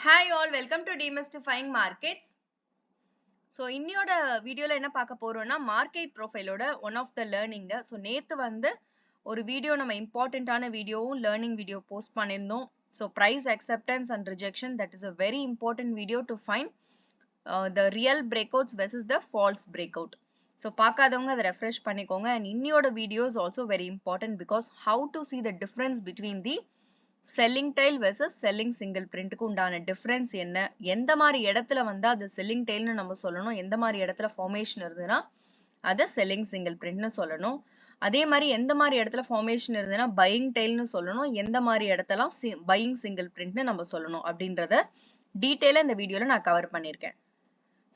Hi all, welcome to Demystifying Markets. So இன்னியோட வீடியோல என்ன பார்க்க போறோம்னா மார்க்கெட் ப்ரொஃபைலோட one of the learnings. So நேத்து வந்து ஒரு வீடியோ நம்ம இம்பார்ட்டன்டான வீடியோவும் லேர்னிங் வீடியோ போஸ்ட் பண்ணியிருந்தோம். So price acceptance and rejection, that is a very important video to find the real breakouts versus the false breakout. So பார்க்காதவங்க அதை ரெஃப்ரெஷ் பண்ணிக்கோங்க. அண்ட் இன்னியோட video is also very important because how to see the difference between the selling tail versus selling single பிரிண்ட்க்கு உண்டான difference என்ன, எந்த மாதிரி இடத்துல வந்து அது செல்லிங் டெயில்னு நம்ம சொல்லணும், எந்த மாதிரி இடத்துல ஃபார்மேஷன் இருந்ததுன்னா அதை செல்லிங் சிங்கிள் பிரிண்ட்னு சொல்லணும், அதே மாதிரி எந்த மாதிரி இடத்துல ஃபார்மேஷன் இருந்ததுன்னா பையிங் டெயில்னு சொல்லணும், எந்த மாதிரி இடத்தெல்லாம் பையிங் சிங்கிள் பிரிண்ட்னு நம்ம சொல்லணும் அப்படின்றத டீட்டெயிலாக இந்த வீடியோல நான் கவர் பண்ணியிருக்கேன்.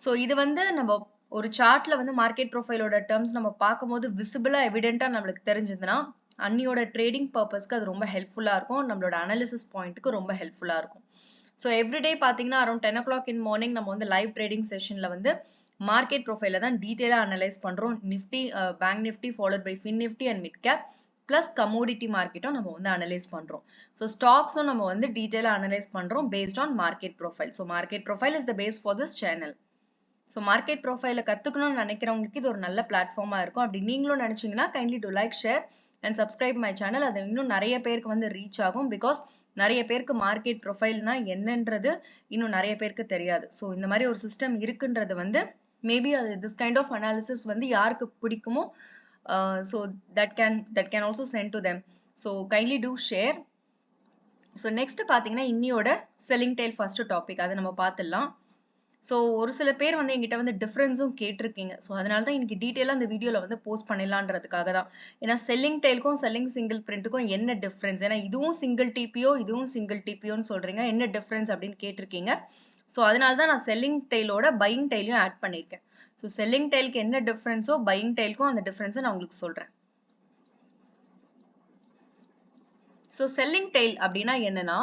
ஸோ இது வந்து நம்ம ஒரு சார்ட்ல வந்து மார்க்கெட் ப்ரொஃபைலோட டேர்ம்ஸ் நம்ம பார்க்கும்போது விசிபிளா எவிடென்ட்டா நம்மளுக்கு தெரிஞ்சதுன்னா அன்னியோட ட்ரேடிங் பர்பஸ்க்கு அது ரொம்ப ஹெல்ப்ஃபுல்லா இருக்கும், நம்மளோட அனாலிசிஸ் பாயிண்ட்டுக்கு ரொம்ப ஹெல்ப்ஃபுல்லா இருக்கும். ஸோ எவ்ரிடே பார்த்தீங்கன்னா அரௌண்ட் 10 o'clock in morning நம்ம வந்து லைவ் ட்ரேடிங் செஷன்ல வந்து மார்க்கெட் ப்ரொஃபைல தான் டீட்டெயிலாக அனலைஸ் பண்றோம். Nifty, bank Nifty followed by fin Nifty and mid cap plus commodity மார்க்கெட்டும் நம்ம வந்து அனலைஸ் பண்றோம். ஸோ ஸ்டாக்ஸும் நம்ம வந்து டீட்டெயிலாக அனலைஸ் பண்றோம் based on market profile. So market profile is the base for this channel. So market ப்ரொஃபைல கத்துக்கணும்னு நினைக்கிறவங்களுக்கு இது ஒரு நல்ல பிளாட்ஃபார்மா இருக்கும். அப்படி நீங்களும் நினைச்சீங்கன்னா kindly to like, share and subscribe my channel. அது இன்னும் நிறைய பேருக்கு வந்து ரீச் ஆகும். பிகாஸ் நிறைய பேருக்கு மார்க்கெட் ப்ரொஃபைல்னா என்னன்றது இன்னும் நிறைய பேருக்கு தெரியாது. ஸோ இந்த மாதிரி ஒரு சிஸ்டம் இருக்குன்றது வந்து மேபி அது திஸ் கைண்ட் ஆஃப் அனாலிசிஸ் வந்து யாருக்கு பிடிக்குமோ so that can also send to them. So kindly do share. So next பார்த்தீங்கன்னா இன்னியோட செல்லிங் டெயில் ஃபர்ஸ்ட் டாபிக் அதை நம்ம பார்த்துடலாம். ஸோ ஒரு சில பேர் வந்து எங்கிட்ட வந்து டிஃப்ரென்ஸும் கேட்டிருக்கீங்க. ஸோ அதனால தான் இன்னைக்கு டீட்டெயிலாக அந்த வீடியோவில் வந்து போஸ்ட் பண்ணிடலான்றதுக்காக தான். ஏன்னா செல்லிங் டெயிலுக்கும் செல்லிங் சிங்கிள் பிரிண்ட்டுக்கும் என்ன டிஃப்ரென்ஸ், ஏன்னா இதுவும் சிங்கிள் டிபிஓ இதுவும் சிங்கிள் டிபிஓன்னு சொல்றீங்க, என்ன டிஃப்ரென்ஸ் அப்படின்னு கேட்டிருக்கீங்க. ஸோ அதனால தான் நான் செல்லிங் டெயிலோட பையிங் டெயிலையும் ஆட் பண்ணியிருக்கேன். ஸோ செல்லிங் டெயிலுக்கு என்ன டிஃப்ரென்ஸோ பையிங் டெயிலுக்கும் அந்த டிஃப்ரென்ஸை நான் உங்களுக்கு சொல்றேன். ஸோ செல்லிங் டெயில் அப்படின்னா என்னன்னா,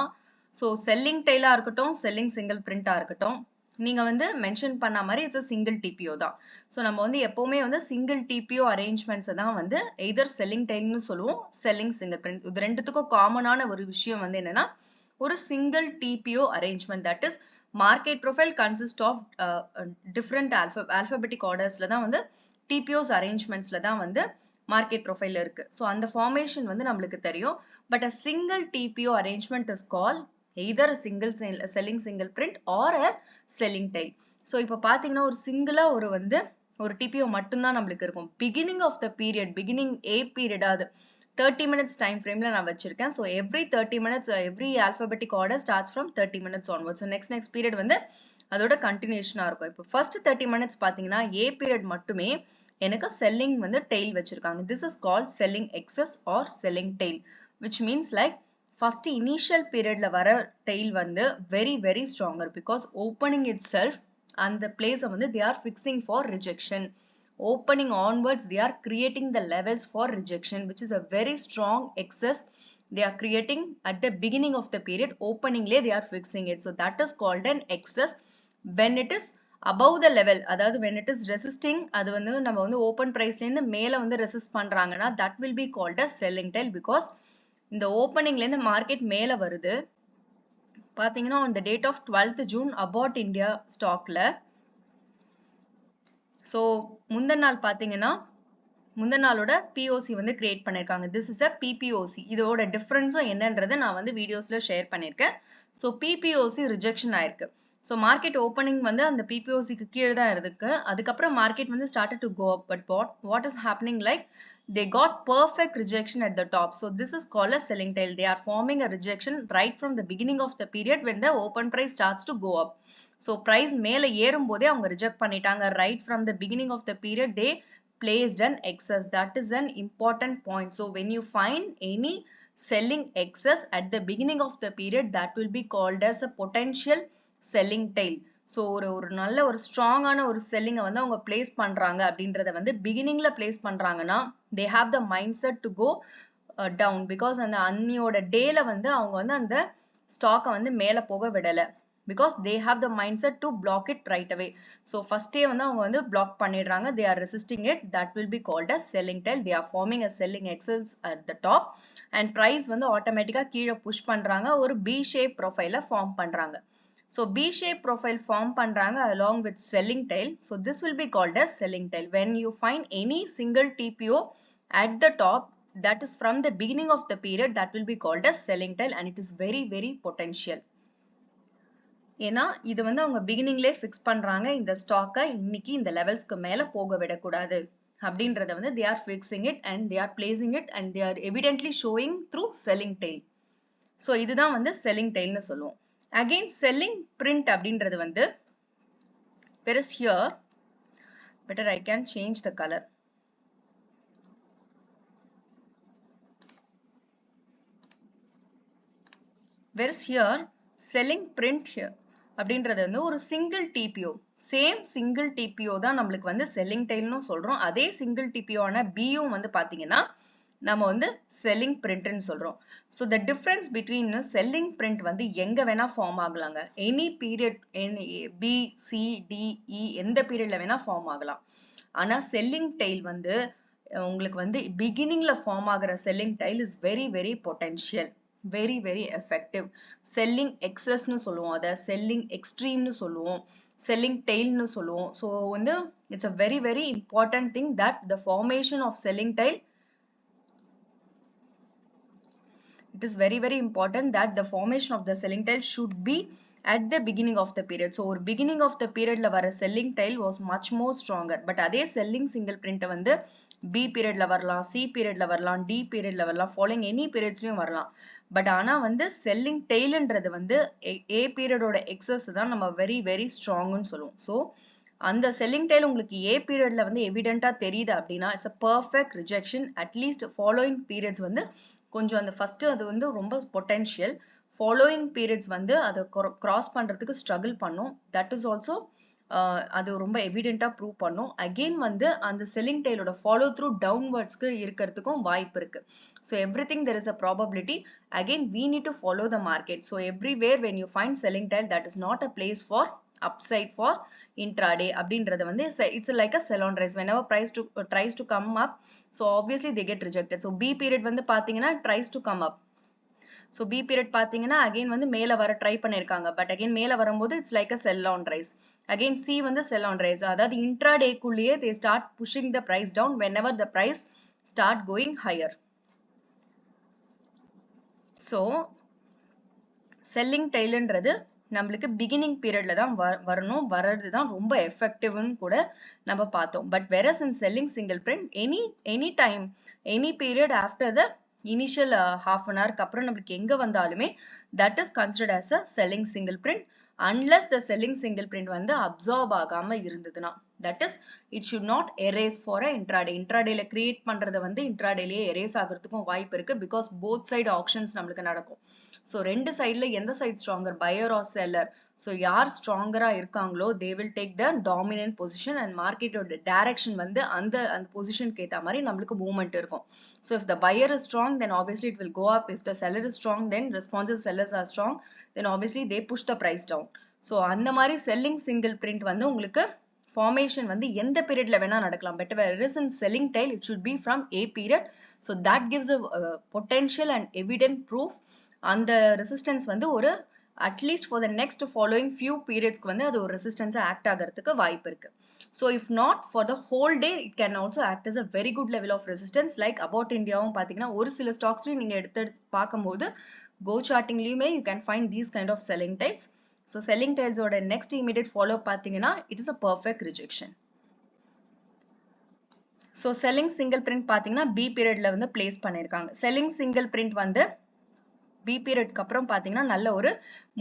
ஸோ செல்லிங் டெயிலா இருக்கட்டும் செல்லிங் சிங்கிள் பிரிண்டா இருக்கட்டும், நீங்க வந்து மென்ஷன் பண்ண மாதிரி இட்ஸ் சிங்கிள் டிபிஓ தான். ஸோ நம்ம வந்து எப்பவுமே வந்து சிங்கிள் டிபிஓ அரேஞ்ச்மெண்ட்ஸ் தான் வந்து எய்தர் செல்லிங் டெயில்னு சொல்லுவோம், செல்லிங் சிங்கிள் பிரிண்ட். இது ரெண்டுத்துக்கும் காமனான ஒரு விஷயம் வந்து என்னன்னா ஒரு single TPO arrangement, that is market profile consist of different alphabetic ஆர்டர்ஸ்ல தான் வந்து டிபிஓஸ் அரேஞ்ச்மெண்ட்ஸ்ல தான் வந்து மார்க்கெட் ப்ரொஃபைல் இருக்கு. ஸோ அந்த ஃபார்மேஷன் வந்து நம்மளுக்கு தெரியும். But a single TPO arrangement is called either a selling single print or a selling tail. So இப்போ பார்த்தீங்கன்னா ஒரு சிங்கிளா ஒரு டிபிஓ மட்டும்தான் நம்மளுக்கு இருக்கும். Beginning of the period, beginning a period, அது 30 minutes டைம் ஃப்ரேம்ல நான் வச்சிருக்கேன். So every 30 minutes every alphabetic order starts from 30 minutes onwards. So next period வந்து அதோட கண்டினியூஷனா இருக்கும். இப்போ ஃபர்ஸ்ட் 30 minutes பார்த்தீங்கன்னா ஏ பீரியட் மட்டுமே எனக்கு செல்லிங் வந்து டெய்ல் வச்சிருக்காங்க. This is called selling excess or selling tail, which means like first initial period la vara tail vandu very stronger because opening itself and the place vandu they are fixing for rejection. Opening onwards they are creating the levels for rejection, which is a very strong excess they are creating at the beginning of the period. Opening le they are fixing it, so that is called an excess. When it is above the level, அதாவது when it is resisting, அது வந்து நம்ம வந்து open priceல இருந்து மேல வந்து resist பண்றாங்கன்னா that will be called as selling tail because இந்த ஓப்பனிங்ல இருந்து மார்க்கெட் மேல வருது. பாத்தீங்கன்னா on the date of 12th June about India ஸ்டாக்ல, ஸோ முந்தின நாள் பாத்தீங்கன்னா முந்தின நாளோட பிஓசி வந்து கிரியேட் பண்ணிருக்காங்க. This is a PPOC. இதோட டிஃபரன்ஸும் என்னன்றதை நான் வந்து வீடியோஸ்ல ஷேர் பண்ணிருக்கேன். ஸோ பிபிஓசி ரிஜெக்ஷன் ஆயிருக்கு. ஸோ மார்க்கெட் ஓப்பனிங் வந்து அந்த பிபிஓசிக்கு கீழே தான் இருக்கு. அதுக்கப்புறம் மார்க்கெட் வந்து started to go up, but what is happening, like they got perfect rejection at the top. So this is called a selling tail. They are forming a rejection right from the beginning of the period when the open price starts to go up. So price மேல ஏறும் போதே அவங்க reject பண்ணிட்டாங்க. Right from the beginning of the period they placed an excess. That is an important point. So when you find any selling excess at the beginning of the period, that will be called as a potential selling tail. So ஒரு நல்ல ஒரு ஸ்ட்ராங்கான ஒரு செல்லிங்கை வந்து அவங்க place பண்றாங்க அப்படின்றத வந்து பிகினிங்ல பிளேஸ் பண்றாங்கன்னா they have the mindset to go down because அந்த அன்னியோட டேல வந்து அவங்க வந்து அந்த ஸ்டாக்கை வந்து மேல போக விடல because they have the mindset to block it right away. So first day வந்து அவங்க வந்து block பண்ணிடுறாங்க, they are resisting it, that will be called as selling tail. They are forming a selling excess at the top and price வந்து ஆட்டோமேட்டிக்கா கீழே push பண்றாங்க, ஒரு B shape ப்ரொஃபைல form பண்றாங்க. So B shape profile form பண்றாங்க along with selling tail. So this will be called as selling tail. When you find any single TPO at the top, that is from the beginning of the period, that will be called as selling tail, and it is very very potential. ஏன்னா இது வந்து அவங்க பிகினிங்லேயே fix பண்றாங்க, இந்த ஸ்டாக்கை இன்னைக்கு இந்த லெவல்ஸ்க்கு மேல போக விடக்கூடாது அப்படின்றத வந்து they are fixing it and they are placing it and they are evidently showing through selling tail. So இதுதான் வந்து selling tail னு சொல்லுவோம். Again selling print அப்படின்றது வந்து whereas here better I can change the color. Whereas here selling print here அப்படின்றது வந்து ஒரு single TPO, same single TPO தான் நம்மளுக்கு வந்து செல்லிங் டெயில்னு சொல்றோம். அதே சிங்கிள் டிபிஓ ஆன பியும் வந்து பாத்தீங்கன்னா நம்ம வந்து செல்லிங் பிரிண்ட்னு சொல்றோம். So the difference between selling print வந்து எங்க வேணா ஃபார்ம் ஆகலாங்க. Any period B C D E எந்த பீரியட்ல வேணா ஃபார்ம் ஆகலாம். ஆனா செல்லிங் டெயில் வந்து உங்களுக்கு வந்து பிகினிங்ல ஃபார்ம் ஆகிற selling tail is very very potential, very very effective. selling excess னு சொல்லுவோம், அத selling extreme னு சொல்லுவோம், selling tail னு சொல்லுவோம். so வந்து it's a very very important thing that the formation of selling tail, it is very very important that the formation of the selling tail should be at the beginning of the period. so ஒரு beginning of the period ல வர selling tail was much more stronger. but அதே selling single print வந்து B period ல வரலாம், C period ல வரலாம், D period ல வரலாம், following any periods லயும் வரலாம். பட் ஆனா வந்து selling tailன்றது வந்து A period ஓட excess தான் நம்ம very very strong னு சொல்லுவோம். so அந்த selling tail உங்களுக்கு A period ல வந்து எவிடென்ட்டா தெரியுது அப்படின்னா it's a perfect rejection. at least following periods வந்து கொஞ்சம் அந்த first அது வந்து ரொம்ப potential, following periods வந்து அதை cross பண்றதுக்கு struggle பண்ணும். that is also அது ரொம்ப எவிடென்ட்டா ப்ரூவ் பண்ணும். அகெயின் வந்து அந்த செல்லிங் டெயிலோட ஃபாலோ த்ரூ டவுன்வர்ட்ஸ்க்கு இருக்கிறதுக்கும் வாய்ப்பு இருக்கு. So everything there is a probability. again we need to follow the market. so everywhere when you find selling tail, that is not a place for upside for intraday அப்படின்றது வந்து it's like a sell on rise. whenever price tries to come up, so obviously they get rejected. so B period வந்து பாத்தீங்கன்னா tries to come up. so B period பாத்தீங்கன்னா again வந்து மேல வர try பண்ணிருக்காங்க, but again மேல வரும்போது it's like a sell on rise. again C வந்து sell on rise. அதாவது intraday குள்ளேயே they start pushing the price down whenever the price start going higher. so selling tailன்றது நம்மளுக்கு beginning periodல தான் வரணும், வர்றது தான் ரொம்ப effectiveன்னு கூட நம்ம பார்த்தோம். but whereas in selling single print, any time any period after the initial half an hour அப்புறம் நம்மளுக்கு எங்க வந்தாலுமே that is considered as a selling single print unless the selling single print வந்து absorb ஆகாம இருந்ததுன்னா. that is it should not erase for a intraday. intradayல create பண்றத வந்து intradayலயே erase ஆகிறதுக்கும் வாய்ப்பு இருக்கு, because both side auctions நம்மளுக்கு நடக்கும். so ரெண்டு சைடுல எந்த side stronger, buyer or seller, so யார் ஸ்ட்ராங்கரா இருக்காங்களோ they will take the dominant position and marketோட direction வந்து அந்த பொசிஷனுக்கு ஏத்த மாதிரி நம்மளுக்கு மூவ்மெண்ட் இருக்கும். so if the buyer is strong, then obviously it will go up. if the seller is strong, then responsive sellers are strong, then obviously they push the price down. so அந்த மாதிரி selling single print வந்து உங்களுக்கு formation வந்து எந்த பீரியட்ல வேணா நடக்கலாம். but whereas in selling tail, it should be from A period. so that gives a potential and evident proof அந்த resistance வந்து ஒரு at least for the next following few periods க்கு வந்து அது ஒரு resistance ஆக்ட் ஆகிறதுக்கு வாய்ப்பு இருக்கு. so if not for the whole day, it can also act as a very good level of resistance. like about Indiaவும் பாத்தீங்கன்னா ஒரு சில ஸ்டாக்ஸ்லயும் நீங்க எடுத்து பார்க்கும்போது go chartingலயுமே you can find these kind of selling tails. so selling tails ஓட next immediate follow பாத்தீங்கன்னா it is a perfect rejection. so selling single print பாத்தீங்கன்னா B periodல வந்து place பண்ணிருக்காங்க. selling single print வந்து B period க்கு அப்புறம் பாத்தீங்கன்னா நல்ல ஒரு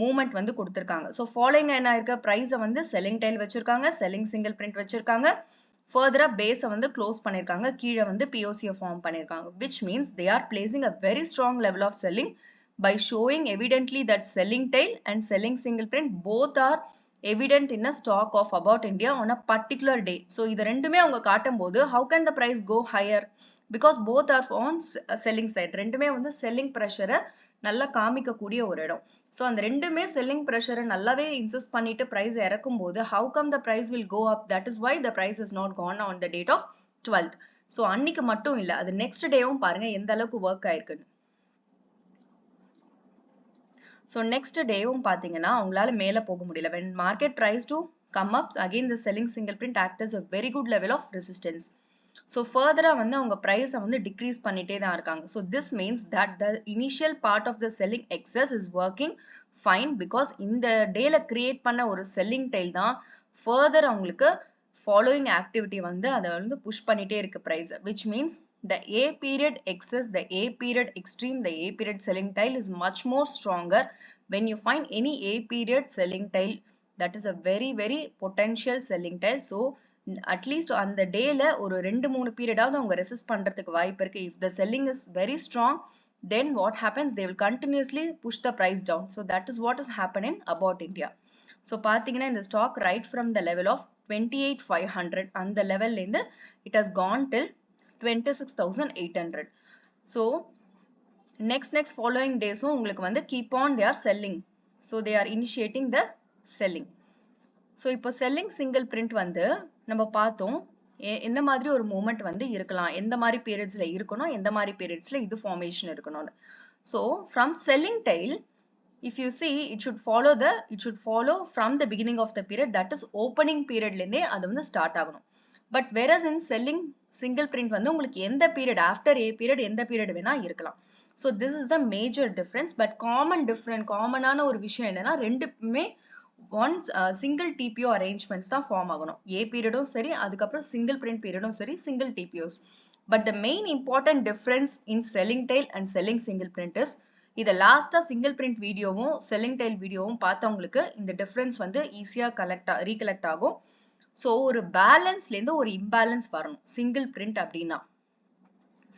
மூவ்மெண்ட் வந்து கொடுத்திருக்காங்க. so following என்ன இருக்க price வந்து selling tail வச்சிருக்காங்க, selling single print வச்சிருக்காங்க, further base வந்து க்ளோஸ் பண்ணிருக்காங்க, கீழே வந்து POC ஃபார்ம் பண்ணிருக்காங்க, which means they are placing a very strong level of selling by showing evidently that selling tail and selling single print both are evident in a stock of About India on a particular day. so இது ரெண்டுமே அவங்க காட்டும்போது how can the price go higher, because both are on selling side. ரெண்டுமே வந்து selling pressure நல்லா காமிக்கக்கூடிய ஒரு இடம். so அந்த ரெண்டுமே selling pressure நல்லாவே இன்சிஸ்ட் பண்ணிட்டு price இறக்கும் போது how come the price will go up? that is why the price is not gone on the date of 12th. so அன்னைக்கு மட்டும் இல்ல, அது நெக்ஸ்ட் டேவும் பாருங்க எந்த அளவுக்கு ஒர்க் ஆயிருக்குன்னு. So next day பாத்தீங்கன்னா அவங்களால மேல போக முடியல. When market tries to come up, again the selling single print act as a very good level of resistance. So further வந்து அவங்க price வந்து decrease பண்ணிட்டே தான் இருக்காங்க. So this means that the initial part of the selling excess is working fine because இந்த dayல create பண்ண ஒரு selling tail தான் further அவங்களுக்கு following activity வந்து அதை வந்து push பண்ணிட்டே இருக்கு price, which means the A period excess, the A period extreme, the A period selling tail is much more stronger. When you find any A period selling tail, that is a very potential selling tail. So at least on the day la ஒரு 2-3 period ஆவது அவங்க resist பண்றதுக்கு வாய்ப்பு இருக்கு. If the selling is very strong, then what happens, they will continuously push the price down. So that is what is happening about India. So பாத்தீங்கன்னா இந்த stock right from the level of 28,500 அந்த லெவல்ல இருந்து it has gone till 26,800. So next following days உங்களுக்கு வந்து keep on they are selling. So they are initiating the selling. So இப்போ selling single print வந்து நம்ம பார்த்தோம் எந்த மாதிரி ஒரு மூமெண்ட் வந்து இருக்கலாம், எந்த மாதிரி பீரியட்ஸ்ல இருக்கணும், எந்த மாதிரி பீரியட்ஸ்ல இது ஃபார்மேஷன் இருக்கணும்னு. So from selling tail, if you see, it should follow from the beginning of the period, that is opening period ல இருந்தே அது வந்து ஸ்டார்ட் ஆகணும். But whereas in selling single print வந்து உங்களுக்கு எந்த period after A period எந்த period வேணா இருக்கலாம். So this is the major difference. But காமனான ஒரு விஷயம் என்னன்னா ரெண்டுமே once single TPO arrangements தான் ஃபார்ம் ஆகணும். A பீரியடும் சரி, அதுக்கப்புறம் single print பீரியடும் சரி, single TPOs. But the main important difference in selling tail and selling single print is இத லாஸ்டா சிங்கிள் பிரிண்ட் வீடியோவும் செல்லிங் டைல் வீடியோவும் பார்த்தவங்களுக்கு இந்த டிஃபரன்ஸ் வந்து ஈஸியா ரீகலெக்ட் ஆகும். ஸோ ஒரு பேலன்ஸ்ல இருந்து ஒரு இம்பேலன்ஸ் வரணும் சிங்கிள் பிரிண்ட் அப்படின்னா.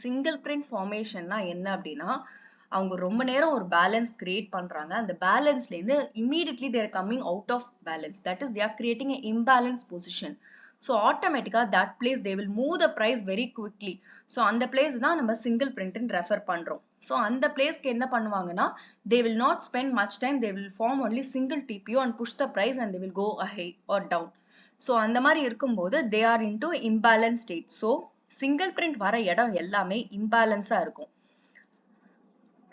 சிங்கிள் பிரிண்ட் ஃபார்மேஷன்னா என்ன அப்படின்னா, அவங்க ரொம்ப நேரம் ஒரு பேலன்ஸ் கிரியேட் பண்றாங்க, அந்த பேலன்ஸ்ல இருந்து immediately there coming out of balance, that is they are creating a imbalance position. So automatically that place they will move the price very quickly. So அந்த place தான் நம்ம single print ன்னு refer பண்றோம். So அந்த பிளேஸ்க்கு என்ன பண்ணுவாங்கன்னா, they will not spend much time, they will form only single TPO and push the price and they will go ahead or down. So அந்த மாதிரி இருக்கும்போது they are into imbalance state. So single print வர இடம் எல்லாமே இம்பேலன்ஸா இருக்கும்.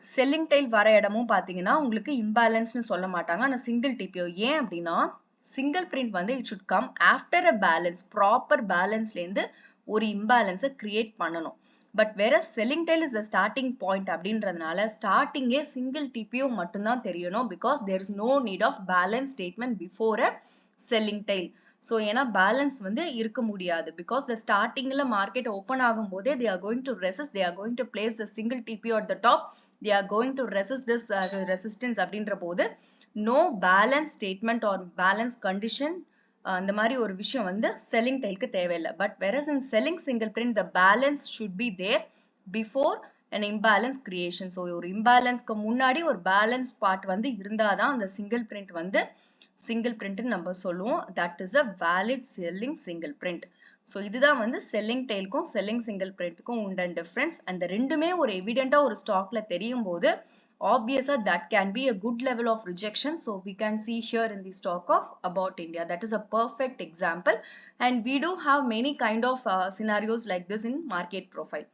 Selling tail வர இடமும் பாத்தீங்கன்னா உங்களுக்கு இம்பேலன்ஸ்னு சொல்ல மாட்டாங்க, ஆனா சிங்கிள் TPO. ஏன் அப்படின்னா சிங்கிள் பிரிண்ட் வந்து it should come after a balance, proper பேலன்ஸ்ல இருந்து ஒரு இம்பேலன்ஸை கிரியேட் பண்ணணும். But whereas selling tail is the starting point அப்படின்றதுனால ஸ்டார்டிங்கே சிங்கிள் TPO மட்டும்தான் தெரியணும், because there is no need of balance statement before a selling tail. So ஏன்னா பேலன்ஸ் வந்து இருக்க முடியாது, பிகாஸ் த ஸ்டார்டிங்ல மார்க்கெட் ஓப்பன் ஆகும் போதே they are going to resist, they are going to place the single TPO at the top, they are going to resist this resistance அப்படின்ற போது no balance statement or balance condition அந்த மாதிரி ஒரு விஷயம் வந்து selling tailக்கு தேவையில்லை. But whereas in selling single print the balance should be there before an imbalance creation. So ஒரு இம்பேலன்ஸ்க்கு முன்னாடி ஒரு பேலன்ஸ் பார்ட் வந்து இருந்தாதான் அந்த சிங்கிள் பிரிண்ட் வந்து சிங்கிள் பிரிண்ட் நம்ம சொல்லுவோம். that is a valid selling single print. So இதுதான் வந்து செல்லிங் டெய்லுக்கும் செல்லிங் சிங்கிள் பிரிண்ட்டுக்கும் உண்டான டிஃபரன்ஸ். அந்த ரெண்டுமே ஒரு எவிடென்ட்டா ஒரு ஸ்டாக்ல தெரியும் போது obviously that can be a good level of rejection. So we can see here in the stock of About India, that is a perfect example, and we do have many kind of scenarios like this in market profile.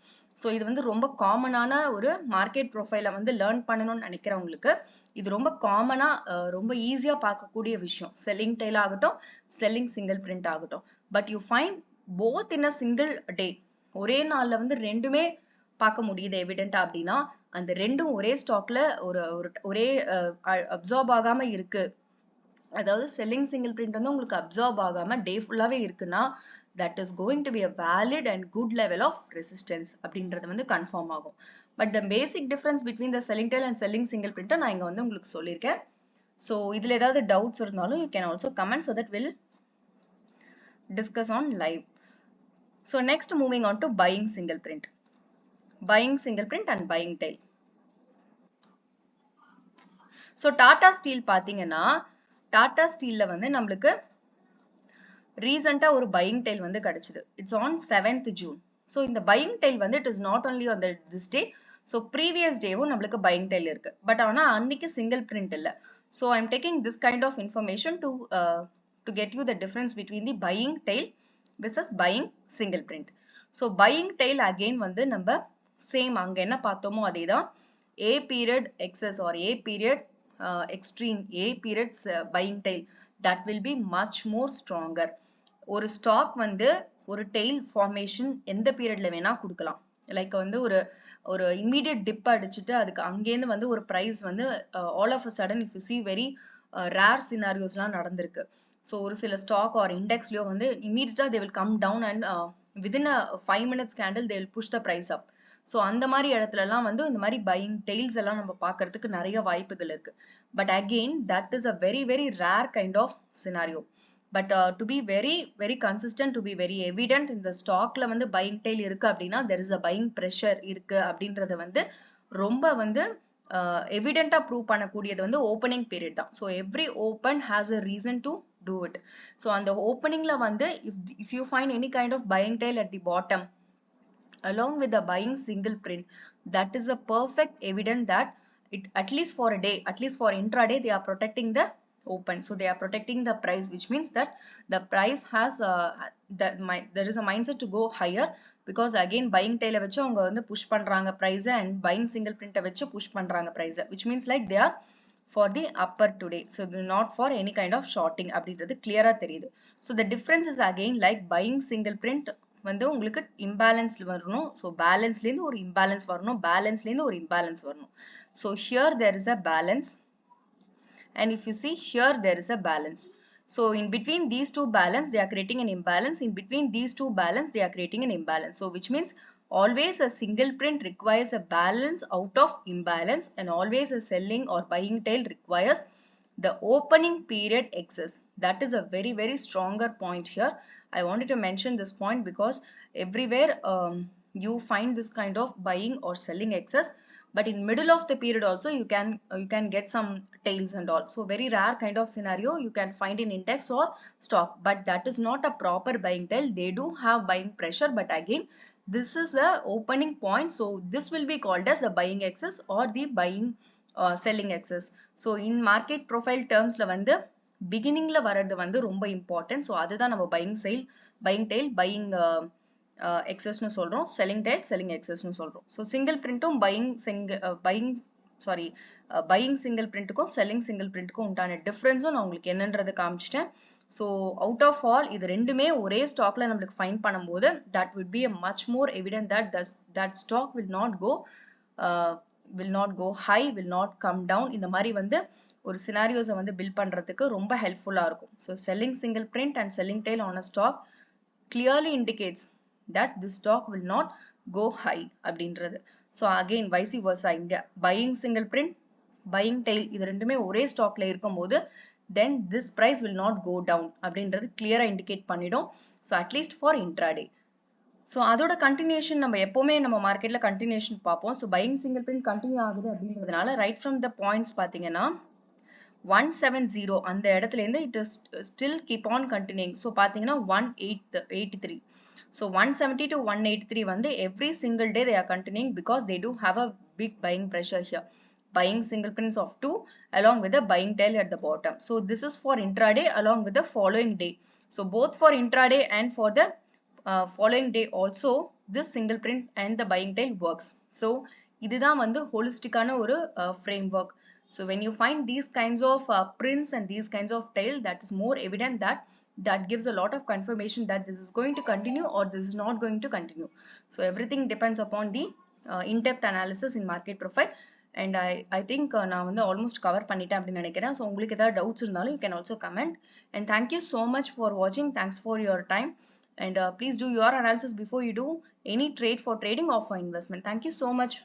So இது வந்து ரொம்ப காமனான ஒரு market ப்ரொஃபைலை வந்து learn பண்ணணும்னு நினைக்கிறவங்களுக்கு இது ரொம்ப காமனா ரொம்ப ஈஸியா பார்க்கக்கூடிய விஷயம், செல்லிங் டெய்ல் ஆகட்டும் செல்லிங் சிங்கிள் பிரிண்ட் ஆகட்டும். But you find both in a single day, ஒரே நாள்ல வந்து ரெண்டுமே பார்க்க முடியுது எவிடென்ட்டா அப்படின்னா அந்த ரெண்டும் ஒரே ஸ்டாக்ல ஒரே அப்சார்ப் ஆகாம இருக்கு, அதாவது செல்லிங் சிங்கிள் பிரிண்ட் வந்து உங்களுக்கு அப்சார்ப் ஆகாம டே ஃபுல்லாவே இருக்குன்னா that is going to be a valid and good level of resistance அப்படின்றது வந்து கன்ஃபார்ம் ஆகும். But the basic difference between the selling tail and selling single print நான் இங்க வந்து உங்களுக்கு சொல்லியிருக்கேன். ஸோ இதுல ஏதாவது டவுட்ஸ் இருந்தாலும் you can also comment so that we'll discuss on live. So next moving on to buying single print. Buying single print and buying tail. So Tata Steel பாத்தீங்கன்னா டாடா ஸ்டீல்ல வந்து நம்மளுக்கு ரீசெண்டா ஒரு பையிங் டெய்ல் வந்து கிடைச்சது. It's on 7th June. So இந்த buying tail வந்து it is not only on this day, so previous டேவும் நம்மளுக்கு பையிங் டெய்ல் இருக்கு. பட் ஆனா அன்னைக்கு சிங்கிள் பிரிண்ட் இல்லை. So I am taking this kind of information to get you the difference between the buying tail versus buying single print. So buying tail again வந்து நம்ம same அங்க என்ன பார்த்தோமோ அதே தான், A period excess R A period extreme A periods buying tail, that will be much more stronger. ஒரு stock வந்து ஒரு டெய்ல் ஃபார்மேஷன் எந்த பீரியட்ல வேணா கொடுக்கலாம். லைக் வந்து ஒரு ஒரு இம்மீடியட் டிப் அடிச்சுட்டு அதுக்கு அங்கேருந்து வந்து ஒரு ப்ரைஸ் வந்து all of a sudden if you see very rare சினாரியோஸ்லாம் நடந்திருக்கு. ஸோ ஒரு சில ஸ்டாக் ஆர் இண்டெக்ஸ்லயோ வந்து இம்மீடியட்டா they will come down and within a 5 minutes candle they will push the price up. So அந்த மாதிரி இடத்துலலாம் வந்து இந்த மாதிரி பையிங் டெய்ல்ஸ் எல்லாம் நம்ம பார்க்கறதுக்கு நிறைய வாய்ப்புகள் இருக்கு. But again that is a very very rare kind of scenario. But to be very very consistent, to be very evident இந்த ஸ்டாக்ல வந்து பையிங் டெய்ல் இருக்கு அப்படின்னா there is a buying pressure இருக்கு அப்படின்றத வந்து ரொம்ப வந்து எவிடென்ட்டா ப்ரூவ் பண்ணக்கூடியது வந்து ஓப்பனிங் பீரியட் தான். So every open has a reason to do it. So அந்த openingல வந்து if you find any kind of buying tail at the bottom along with the buying single print, that is a perfect evidence that it at least for a day, at least for intraday, they are protecting the open. So they are protecting the price, which means that the price has there is a mindset to go higher, because again buying tail வச்சு அவங்க வந்து push பண்றாங்க price and buying single print வச்சு push பண்றாங்க price, which means like they are for the upper today. So not for any kind of shorting அப்படின்றது clear-ஆ தெரியுது. So the difference is again like buying single print வந்து உங்களுக்கு இம்பேலன்ஸ்ல வரணும். So பேலன்ஸ்லேருந்து ஒரு imbalance வரணும், பேலன்ஸ்லேருந்து ஒரு இம்பேலன்ஸ் வரணும். So here there is a balance, and if you see here there is a balance. So in between these two balance they are creating an imbalance, in between these two balance they are creating an imbalance. So which means always a single print requires a balance out of imbalance, and always a selling or buying tail requires the opening period excess. That is a very very stronger point here. I wanted to mention this point because everywhere you find this kind of buying or selling excess, but in middle of the period also you can get some tails and all. So very rare kind of scenario you can find in index or stock, but that is not a proper buying tail. They do have buying pressure, but again this is a opening point, so this will be called as a buying excess or the buying selling excess. So in market profile terms la வந்து beginningல வரது வந்து ரொம்ப important. So அதுதான் நம்ம buying tail, buying excess னு சொல்றோம், selling tail, selling excess னு சொல்றோம். So single printம் buying single printக்கும் selling single printக்கும் உண்டான டிஃபரன்ஸும் நான் உங்களுக்கு என்னன்றதை காமிச்சிட்டேன். ஸோ அவுட் ஆஃப் ஆல் இது ரெண்டுமே ஒரே ஸ்டாக்ல நம்மளுக்கு ஃபைண்ட் பண்ணும்போது that would be a much more evident that that stock will not go high, will not come down. இந்த மாதிரி வந்து ஒரு சினாரியோஸை வந்து பில்ட் பண்றதுக்கு ரொம்ப ஹெல்ப்ஃபுல்லா இருக்கும். So selling single print and selling tail on a stock clearly indicates that this stock will not go high அப்படின்றது. So again vice versa, இங்க buying single print, buying tail இது ரெண்டுமே ஒரே ஸ்டாக்ல இருக்கும்போது then this price will not go down அப்படின்றது clear-ஆ indicate பண்ணிடும். So at least for intraday. So அதோட continuation நம்ம எப்பவுமே நம்ம மார்க்கெட்ல continuation பார்ப்போம். So buying single print continue ஆகுது அப்படின்றதுனால right from the points பார்த்தீங்கன்னா 170 அந்த இடத்துல இருந்து it is still keep on continuing. So பார்த்தீங்கன்னா 183. So 170 to 183 வந்து every single day they are continuing because they do have a big buying pressure here. Buying single prints of 2 along with the buying tail at the bottom. So this is for intraday along with the following day. So both for intraday and for the following day also this single print and the buying tail works. So இதுதான் வந்து holistic-ஆன ஒரு framework. So when you find these kinds of prints and these kinds of tail, that is more evident that gives a lot of confirmation that this is going to continue or this is not going to continue. So everything depends upon the in-depth analysis in market profile. And I think நான் வந்து almost cover பண்ணிட்டேன் அப்படின்னு நினைக்கிறேன். So உங்களுக்கு ஏதாவது doubts இருந்தாலும் you can also comment. And thank you so much for watching. Thanks for your time. And please do your analysis before you do any trade for trading or for investment. Thank you so much.